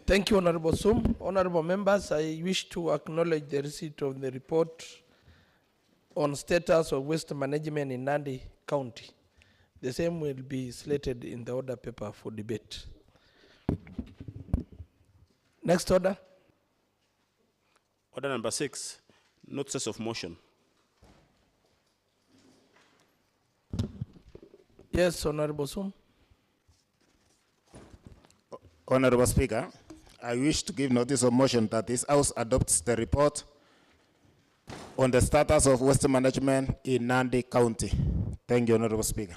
Thank you, Honorable Sum. Honorable members, I wish to acknowledge the receipt of the report on status of waste management in Nandi County. The same will be slated in the order paper for debate. Next order. Order number 6, notices of motion. Yes, Honorable Sum. Honorable Speaker, I wish to give notice of motion that this House adopts the report on the status of waste management in Nandi County. Thank you, Honorable Speaker.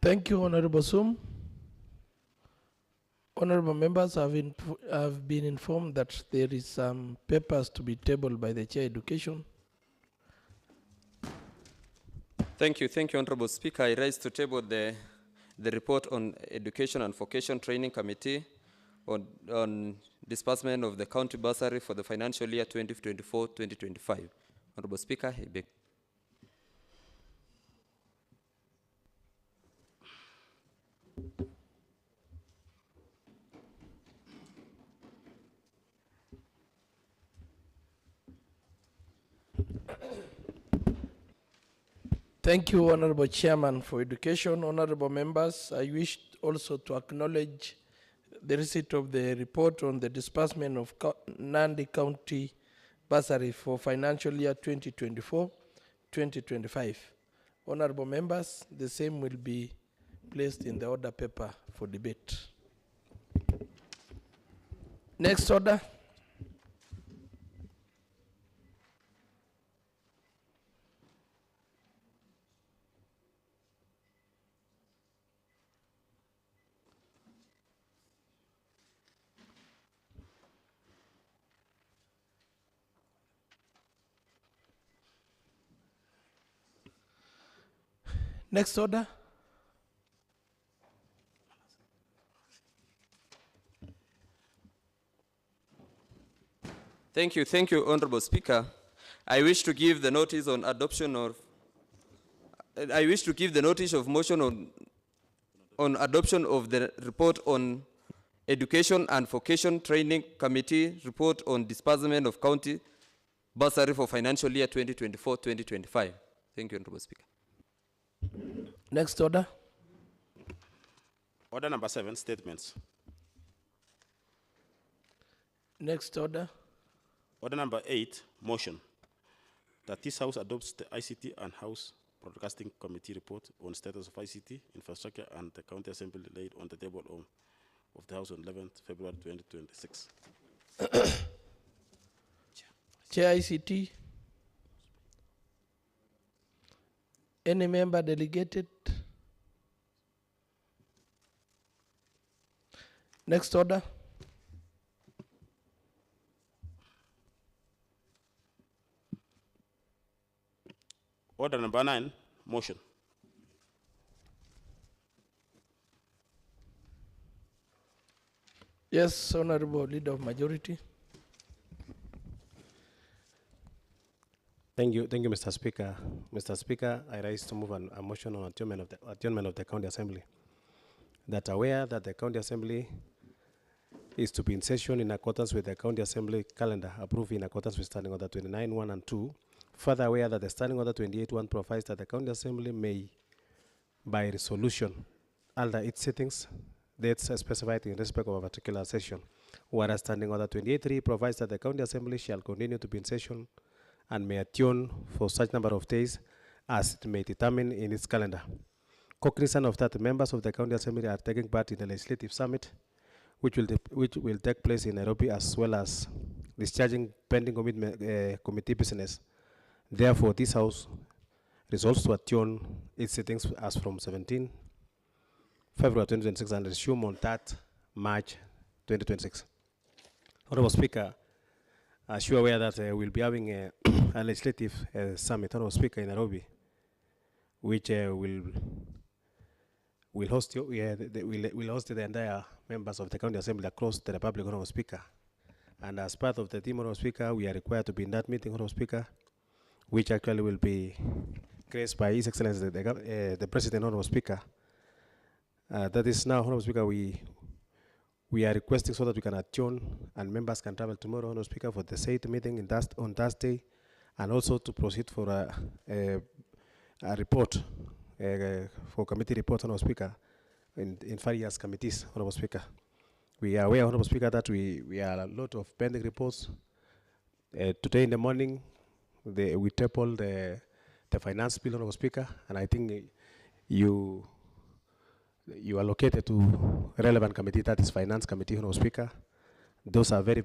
Thank you, Honorable Sum. Honorable members, I've been informed that there is some papers to be tabled by the Chair Education. Thank you, Honorable Speaker. I rise to table the report on Education and Vocation Training Committee on disbursement of the county bursary for the financial year 2024-2025. Honorable Speaker, I beg. Thank you, Honorable Chairman for Education. Honorable members, I wish also to acknowledge the receipt of the report on the disbursement of Nandi County bursary for financial year 2024-2025. Honorable members, the same will be placed in the order paper for debate. Next order. Next order. Thank you, Honorable Speaker. I wish to give the notice on adoption of, I wish to give the notice of motion on adoption of the report on Education and Vocation Training Committee report on disbursement of county bursary for financial year 2024-2025. Thank you, Honorable Speaker. Next order. Order number 7, statements. Next order. Order number 8, motion. That this House adopts the ICT and House Broadcasting Committee report on status of ICT infrastructure and the County Assembly laid on the table of the House on 11th February 2026. Chair ICT. Any member delegated? Next order. Order number 9, motion. Yes, Honorable Leader of Majority. Thank you, Mr. Speaker. Mr. Speaker, I rise to move a motion on adjournment of the County Assembly. That aware that the County Assembly is to be in session in accordance with the County Assembly calendar approved in accordance with Standing Order 29(1) and 2. Further aware that the Standing Order 28(1) provides that the County Assembly may, by resolution, alter its sittings, dates specified in respect of a particular session. Whereas Standing Order 28(3) provides that the County Assembly shall continue to be in session and may adjourn for such number of days as it may determine in its calendar. Cognizant of that, members of the County Assembly are taking part in the Legislative Summit, which will take place in Nairobi, as well as discharging pending committee business. Therefore, this House resolves to adjourn its sittings as from 17 February 2026 and resume on 3rd March 2026. Honorable Speaker, as you are aware that we'll be having a legislative summit, Honorable Speaker, in Nairobi, which will host the entire members of the County Assembly across the Republic, Honorable Speaker. And as part of the team, Honorable Speaker, we are required to be in that meeting, Honorable Speaker, which actually will be graced by His Excellency the President, Honorable Speaker. That is now, Honorable Speaker, we are requesting so that we can adjourn and members can travel tomorrow, Honorable Speaker, for the said meeting on Thursday, and also to proceed for a report, for committee report, Honorable Speaker, in various committees, Honorable Speaker. We are aware, Honorable Speaker, that we are a lot of pending reports. Today in the morning, we tabled the finance bill, Honorable Speaker, and I think you allocated to relevant committee, that is Finance Committee, Honorable Speaker. Those are very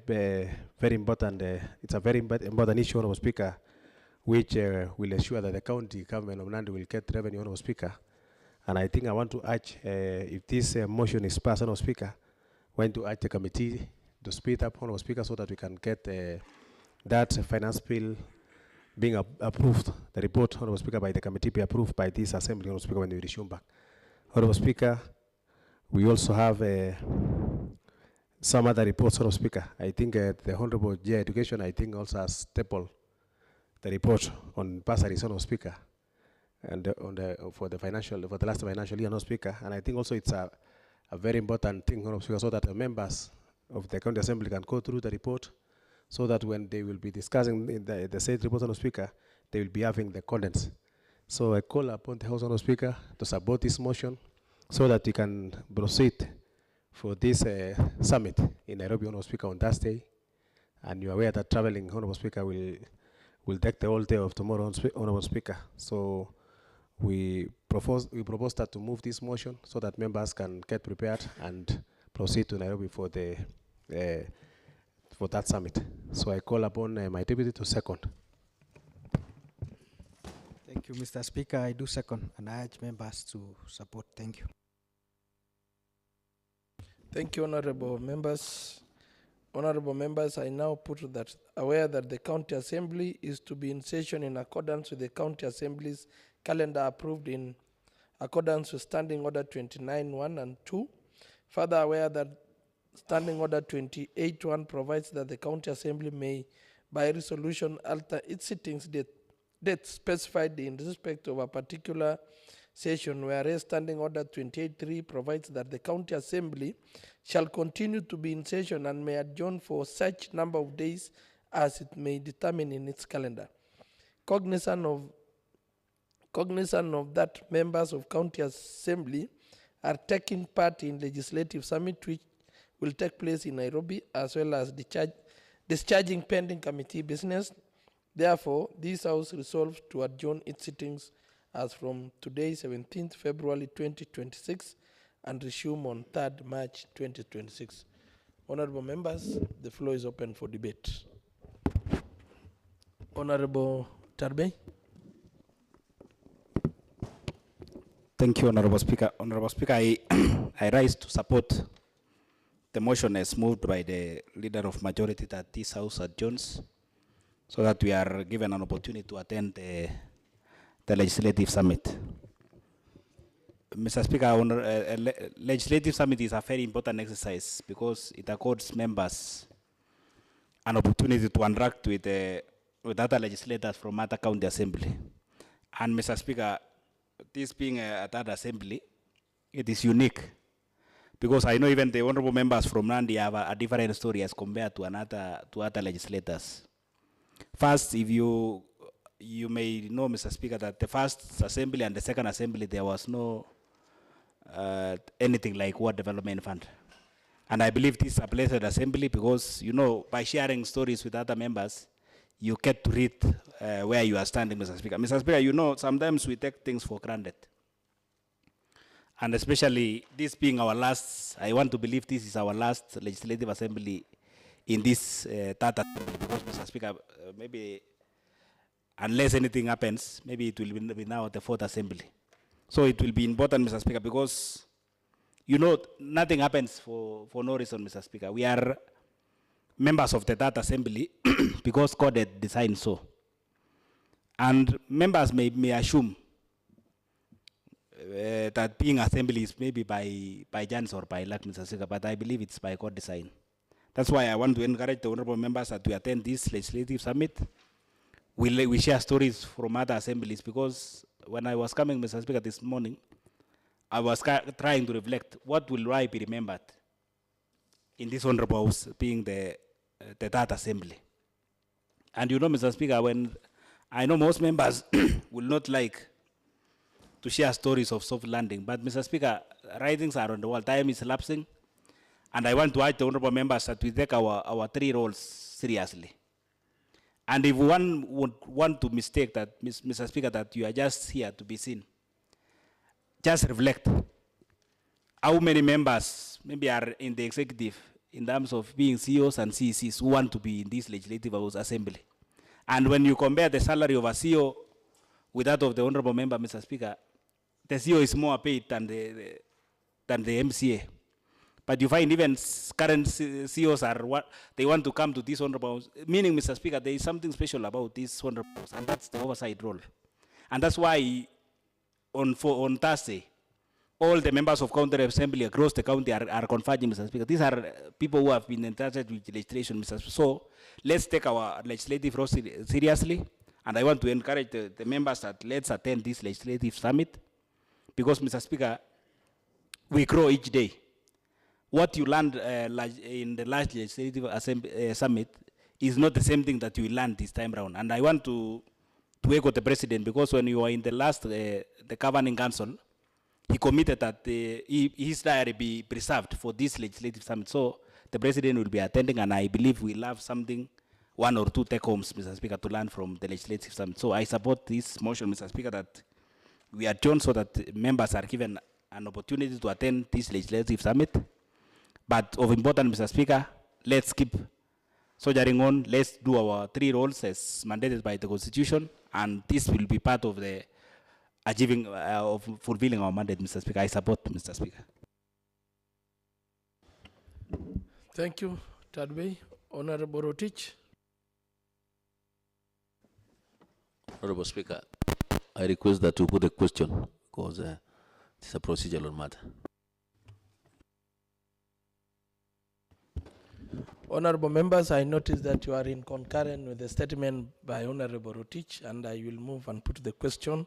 important. It's a very important issue, Honorable Speaker, which will ensure that the county government of Nandi will get revenue, Honorable Speaker. And I think I want to urge, if this motion is passed, Honorable Speaker, I want to urge the committee to speed up, Honorable Speaker, so that we can get that finance bill being approved, the report, Honorable Speaker, by the committee be approved by this assembly, Honorable Speaker, when we resume back. Honorable Speaker, we also have some other reports, Honorable Speaker. I think the Honorable J. Education, I think, also has stapled the report on bursaries, Honorable Speaker, and for the last financial year, Honorable Speaker. And I think also it's a very important thing, Honorable Speaker, so that the members of the County Assembly can go through the report, so that when they will be discussing the said report, Honorable Speaker, they will be having the contents. So I call upon the House, Honorable Speaker, to support this motion so that we can proceed for this summit in Nairobi, Honorable Speaker, on Thursday. And you are aware that traveling, Honorable Speaker, will take the whole day of tomorrow, Honorable Speaker. So we propose that to move this motion so that members can get prepared and proceed to Nairobi for that summit. So I call upon my deputy to second. Thank you, Mr. Speaker. I do second, and I urge members to support. Thank you. Thank you, honorable members. Honorable members, I now put that aware that the County Assembly is to be in session in accordance with the County Assembly's calendar approved in accordance with Standing Order 29(1) and 2. Further aware that Standing Order 28(1) provides that the County Assembly may, by resolution, alter its sittings date specified in respect of a particular session, whereas Standing Order 28(3) provides that the County Assembly shall continue to be in session and may adjourn for such number of days as it may determine in its calendar. Cognizant of that, members of County Assembly are taking part in Legislative Summit, which will take place in Nairobi, as well as discharging pending committee business. Therefore, this House resolves to adjourn its sittings as from today, 17th February 2026, and resume on 3rd March 2026. Honorable members, the floor is open for debate. Honorable Tarbe. Thank you, Honorable Speaker. Honorable Speaker, I rise to support the motion as moved by the leader of majority that this House adjourns, so that we are given an opportunity to attend the Legislative Summit. Mr. Speaker, Legislative Summit is a very important exercise because it accords members an opportunity to interact with other legislators from other county assembly. And Mr. Speaker, this being a third assembly, it is unique because I know even the honorable members from Nandi have a different story as compared to other legislators. First, if you may know, Mr. Speaker, that the first assembly and the second assembly, there was no anything like Ward Development Fund. And I believe this is a blessed assembly because, you know, by sharing stories with other members, you get to read where you are standing, Mr. Speaker. Mr. Speaker, you know, sometimes we take things for granted. And especially this being our last, I want to believe this is our last legislative assembly in this Tata assembly, because, Mr. Speaker, maybe unless anything happens, maybe it will be now the 4th assembly. So it will be important, Mr. Speaker, because, you know, nothing happens for no reason, Mr. Speaker. We are members of the Tata assembly because God had designed so. And members may assume that being assembly is maybe by chance or by luck, Mr. Speaker, but I believe it's by God design. That's why I want to encourage the honorable members that we attend this legislative summit. We share stories from other assemblies, because when I was coming, Mr. Speaker, this morning, I was trying to reflect, what will I be remembered in this honorable house being the Tata assembly. And you know, Mr. Speaker, when I know most members will not like to share stories of soft landing, but Mr. Speaker, writings are on the wall, time is elapsing, and I want to urge the honorable members that we take our 3 roles seriously. And if one would want to mistake that, Mr. Speaker, that you are just here to be seen, just reflect how many members maybe are in the executive in terms of being CEOs and CECs who want to be in this legislative house assembly. And when you compare the salary of a CEO with that of the honorable member, Mr. Speaker, the CEO is more paid than the MCA. But you find even current CEOs they want to come to this honorable house, meaning, Mr. Speaker, there is something special about this honorable house, and that's the oversight role. And that's why on Thursday, all the members of county assembly across the county are converging, Mr. Speaker. These are people who have been entrusted with legislation, Mr. Speaker. So let's take our legislative role seriously, and I want to encourage the members that let's attend this legislative summit, because, Mr. Speaker, we grow each day. What you learned in the last legislative summit is not the same thing that you learned this time around. And I want to echo the president, because when you were in the last, the governing council, he committed that his diary be preserved for this legislative summit. So the president will be attending, and I believe we'll have something, 1 or 2 take-homes, Mr. Speaker, to learn from the legislative summit. So I support this motion, Mr. Speaker, that we adjourn so that members are given an opportunity to attend this legislative summit. But of importance, Mr. Speaker, let's keep soldiering on. Let's do our 3 roles as mandated by the Constitution, and this will be part of the achieving of fulfilling our mandate, Mr. Speaker. I support, Mr. Speaker. Thank you, Tadbey. Honorable Rotich. Honorable Speaker, I request that you put a question, because it's a procedural matter. Honorable members, I notice that you are in concurrent with the statement by Honorable Rotich, and I will move and put the question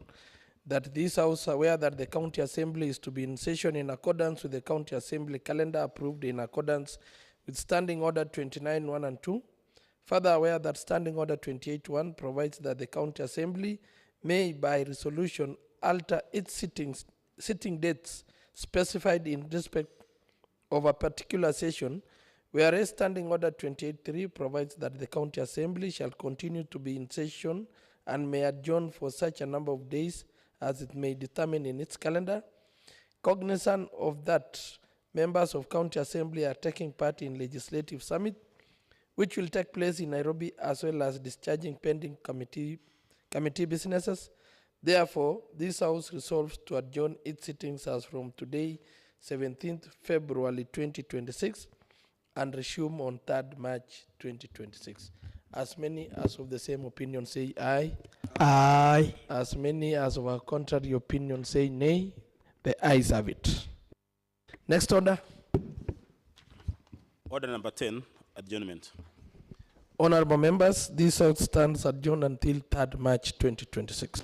that this House aware that the County Assembly is to be in session in accordance with the County Assembly calendar approved in accordance with Standing Order 29(1) and 2. Further aware that Standing Order 28(1) provides that the County Assembly may by resolution alter its sitting dates specified in respect of a particular session, whereas Standing Order 28(3) provides that the County Assembly shall continue to be in session and may adjourn for such a number of days as it may determine in its calendar. Cognizant of that, members of County Assembly are taking part in Legislative Summit, which will take place in Nairobi, as well as discharging pending committee businesses. Therefore, this House resolves to adjourn its sittings as from today, 17th February 2026, and resume on 3rd March 2026. As many as of the same opinion say aye. Aye. As many as of a contrary opinion say nay. The ayes have it. Next order. Order number 10, adjournment. Honorable members, this House stands adjourned until 3rd March 2026.